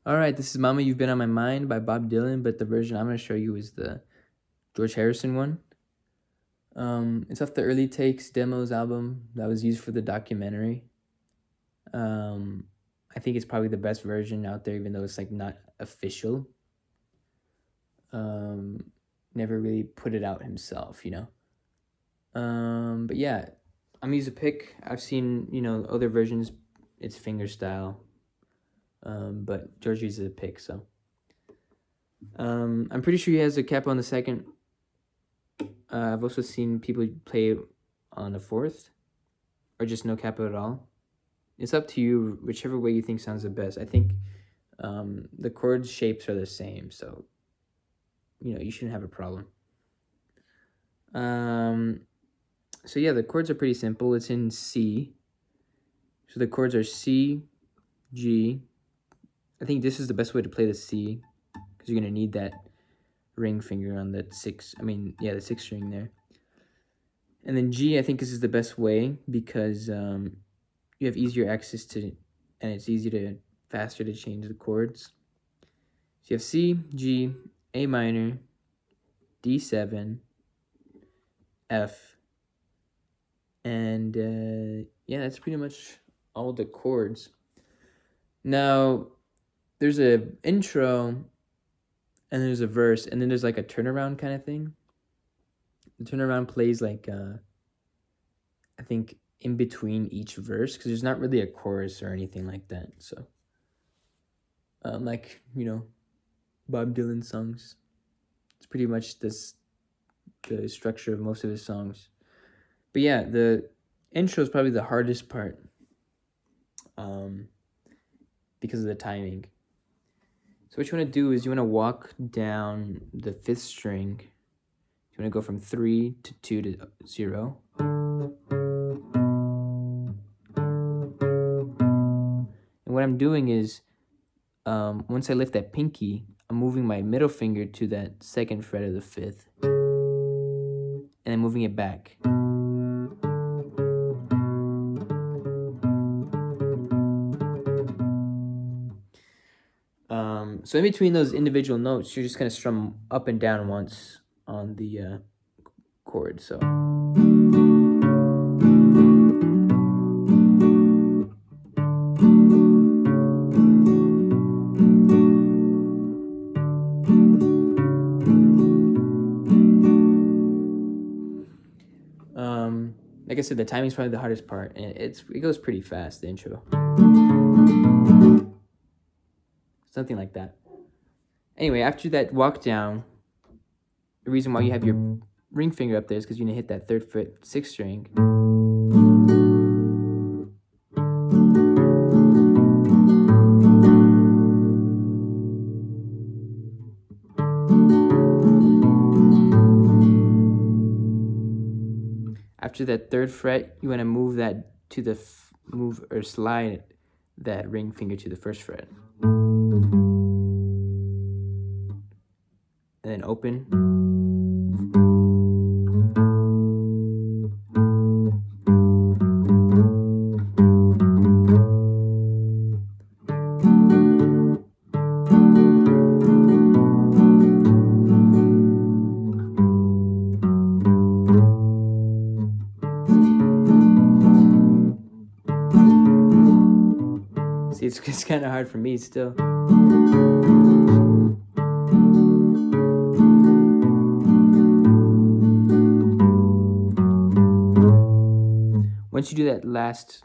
All right, this is Mama, You've Been on My Mind by Bob Dylan, but the version I'm going to show you is the George Harrison one. It's off the Early Takes Demos album that was used for the documentary. I think it's probably the best version out there, even though it's like not official. Never really put it out himself, you know. But yeah, I'm gonna use a pick. I've seen, other versions. It's fingerstyle. But George uses a pick, so. I'm pretty sure he has a capo on the second. I've also seen people play on the fourth, or just no capo at all. It's up to you, whichever way you think sounds the best. I think the chord shapes are the same, so you shouldn't have a problem. So yeah, the chords are pretty simple. It's in C. So the chords are C, G. I think this is the best way to play the C, because you're gonna need that ring finger on that the sixth string there. And then G, I think this is the best way because you have easier access to, and it's faster to change the chords. So you have C, G, A minor, D7, F, and yeah, that's pretty much all the chords. Now, there's an intro, and there's a verse, and then there's like a turnaround kind of thing. The turnaround plays like, I think, in between each verse, because there's not really a chorus or anything like that. So, Bob Dylan songs, it's pretty much the structure of most of his songs. But yeah, the intro is probably the hardest part, because of the timing. So what you want to do is you want to walk down the fifth string. You want to go from 3 to 2 to 0. And what I'm doing is, once I lift that pinky, I'm moving my middle finger to that second fret of the fifth, and then moving it back. So in between those individual notes, you're just going to strum up and down once on the chord. So. Like I said, the timing's probably the hardest part, and it goes pretty fast, the intro. Something like that. Anyway, after that walk down, the reason why you have your ring finger up there is because you're going to hit that 3rd fret, 6th string. After that 3rd fret, you want to move that to the slide that ring finger to the 1st fret. And then open. See, it's kind of hard for me still. Once you do that last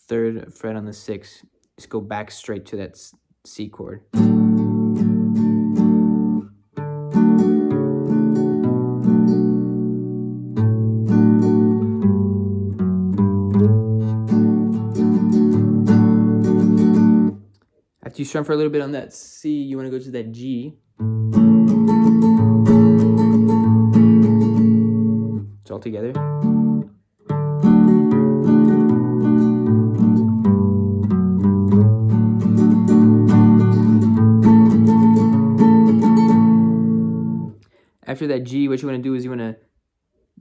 3rd fret on the 6th, just go back straight to that C chord. After you strum for a little bit on that C, you want to go to that G. It's all together. After that G, what you want to do is you want to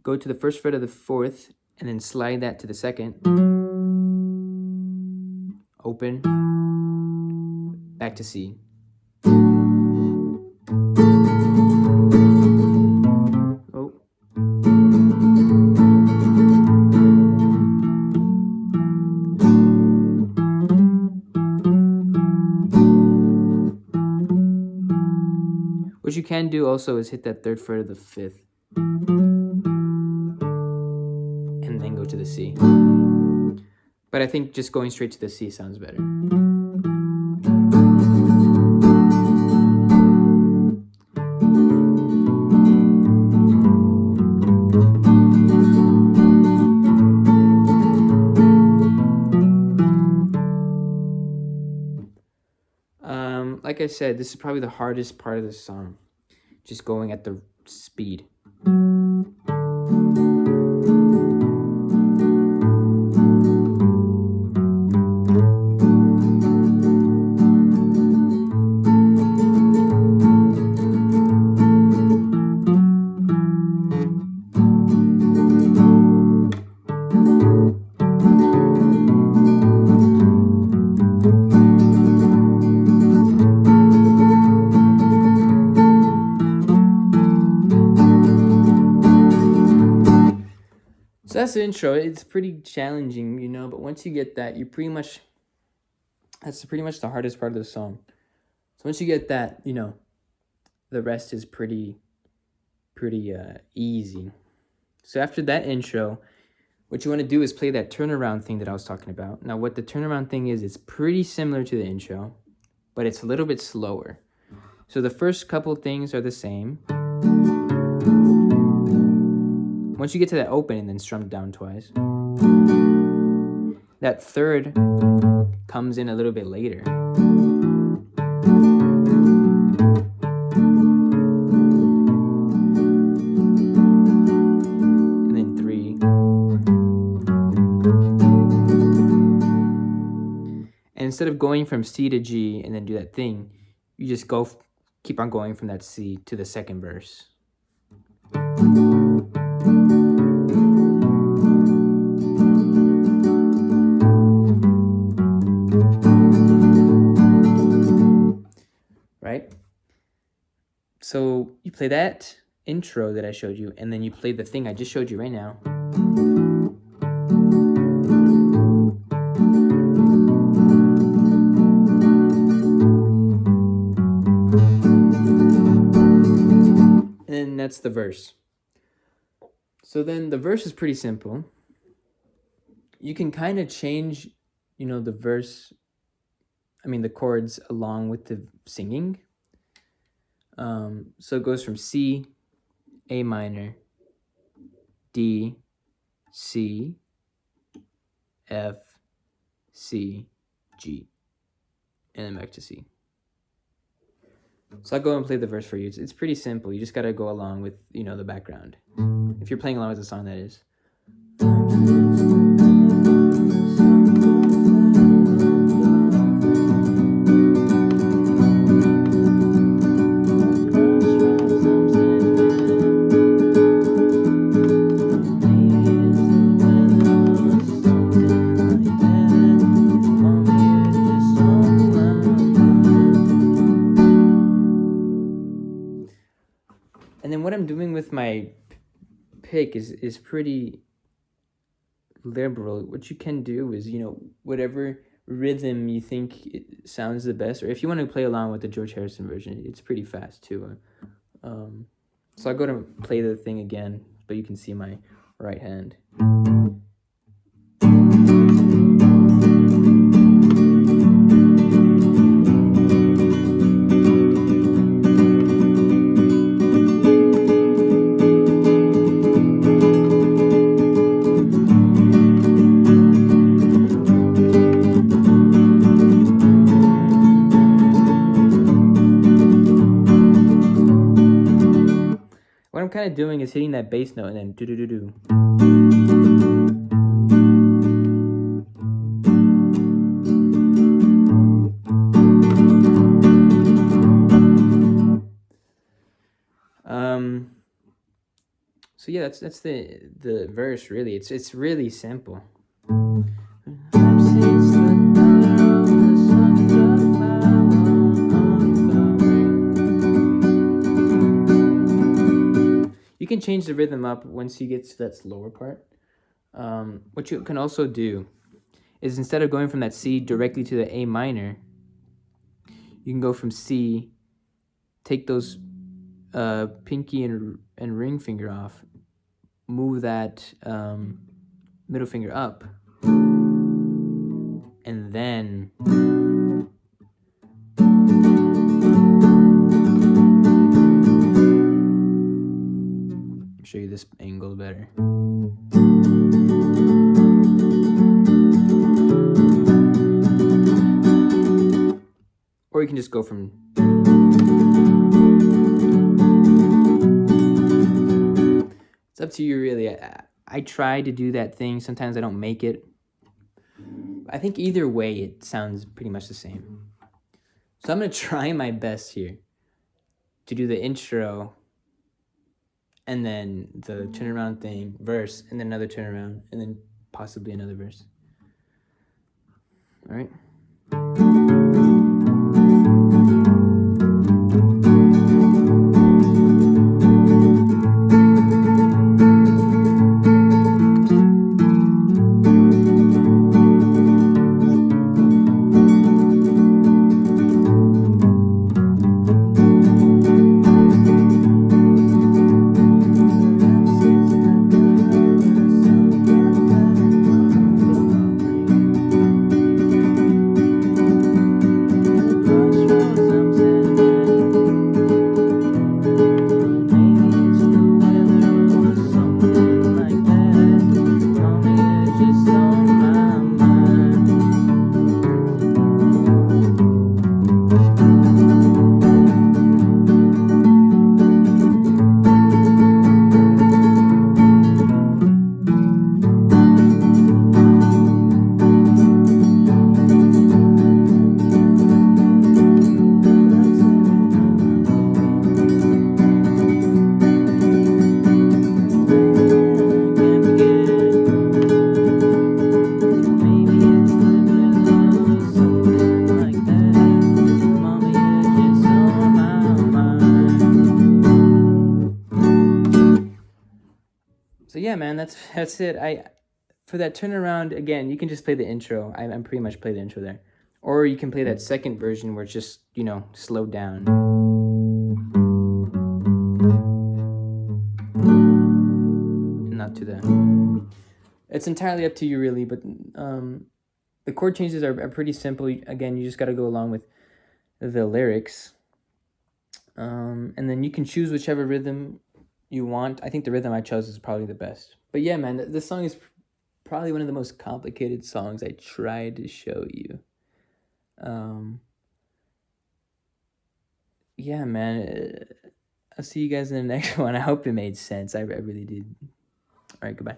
go to the 1st fret of the 4th and then slide that to the 2nd. Open. back to C. Oh. What you can do also is hit that 3rd fret of the 5th. And then go to the C. But I think just going straight to the C sounds better. Like I said, this is probably the hardest part of the song. Just going at the speed. So that's the intro. It's pretty challenging, you know, but once you get that, that's pretty much the hardest part of the song. So once you get that, you know, the rest is pretty easy. So after that intro, what you want to do is play that turnaround thing that I was talking about. Now, what the turnaround thing is, it's pretty similar to the intro, but it's a little bit slower. So the first couple things are the same. Once you get to that open and then strum it down twice, that 3rd comes in a little bit later. And then 3. And instead of going from C to G and then do that thing, you just keep on going from that C to the 2nd verse. Right? So you play that intro that I showed you, and then you play the thing I just showed you right now. And then that's the verse. So then the verse is pretty simple. You can kind of change, you know, the chords along with the singing. So it goes from C, A minor, D, C, F, C, G, and then back to C. So I'll go and play the verse for you. It's pretty simple. You just got to go along with, you know, the background. If you're playing along with the song, that is. And then what I'm doing with my pick is pretty liberal. What you can do is, you know, whatever rhythm you think it sounds the best, or if you want to play along with the George Harrison version, it's pretty fast too. So I'll go to play the thing again, but you can see my right hand. What I'm kind of doing is hitting that bass note and then do-do-do-do. So yeah, that's the verse really. It's really simple. can change the rhythm up once you get to that slower part. What you can also do is instead of going from that C directly to the A minor, you can go from C, take those pinky and ring finger off, move that middle finger up, and then I'll show you this angle better. Or you can just go from it's up to you really. I try to do that thing. Sometimes I don't make it. I think either way it sounds pretty much the same. So I'm going to try my best here to do the intro and then the turnaround thing, verse, and then another turnaround, and then possibly another verse. All right? So yeah, man, that's it. For that turnaround, again, you can just play the intro. I'm pretty much play the intro there. Or you can play that second version where it's just, slowed down. And not to the... It's entirely up to you, really, but the chord changes are pretty simple. Again, you just got to go along with the lyrics. And then you can choose whichever rhythm you want. I think the rhythm I chose is probably the best. But yeah, man, this song is probably one of the most complicated songs I tried to show you. Yeah, man, I'll see you guys in the next one. I hope it made sense. I really did. All right, goodbye.